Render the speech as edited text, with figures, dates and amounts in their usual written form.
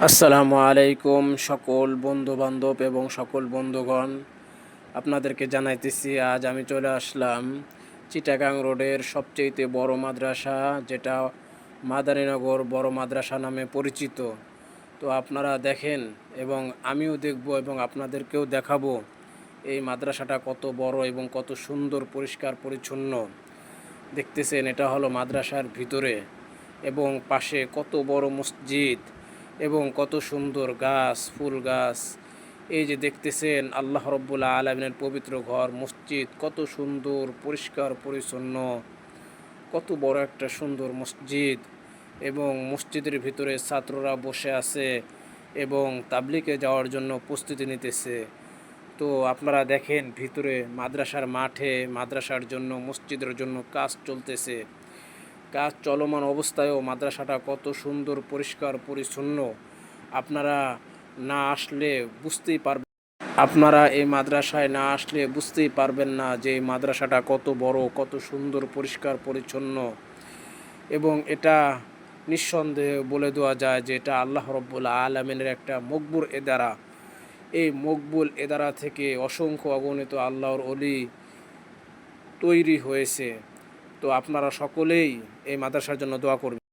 আসসালামু আলাইকুম সকল বন্ধু-বান্ধব এবং সকল বন্ধুগণ। আপনাদেরকে জানাইতেছি আজ আমি চলে আসলাম চিটাগাং রোডের সবচাইতে বড় মাদ্রাসা, যেটা মাদারীনগর বড় মাদ্রাসা নামে পরিচিত। তো আপনারা দেখেন এবং আমিও দেখব এবং আপনাদেরকেও দেখাবো এই মাদ্রাসাটা কত বড় এবং কত সুন্দর, পরিষ্কার পরিচ্ছন্ন। দেখতেছেন, এটা হলো মাদ্রাসার ভিতরে এবং পাশে কত বড় মসজিদ এবং কত সুন্দর গাছ, ফুল গাছ। এই যে দেখতেছেন, আল্লাহ রব্বুল আলামিনের পবিত্র ঘর মসজিদ, কত সুন্দর, পরিষ্কার পরিচ্ছন্ন, কত বড় একটা সুন্দর মসজিদ। এবং মসজিদের ভিতরে ছাত্ররা বসে আছে এবং তাবলিগে যাওয়ার জন্য প্রস্তুতি নিতেছে। তো আপনারা দেখেন, ভিতরে মাদ্রাসার মাঠে মাদ্রাসার জন্য, মসজিদের জন্য কাজ চলতেছে। কাজ চলমান অবস্থায়ও মাদ্রাসাটা কত সুন্দর, পরিষ্কার পরিচ্ছন্ন। আপনারা না আসলে বুঝতেই পারবেন, আপনারা এই মাদ্রাসায় না আসলে বুঝতেই পারবেন না যে এই মাদ্রাসাটা কত বড়, কত সুন্দর, পরিষ্কার পরিচ্ছন্ন। এবং এটা নিঃসন্দেহে বলে দেওয়া যায় যে এটা আল্লাহ রব্বুল আলামিনের একটা মকবুল এদারা। এই মকবুল এদারা থেকে অসংখ্য অগণিত আল্লাহর ওলি তৈরি হয়েছে। তো আপনারা সকলেই এই মাদ্রাসার জন্য দোয়া করবেন।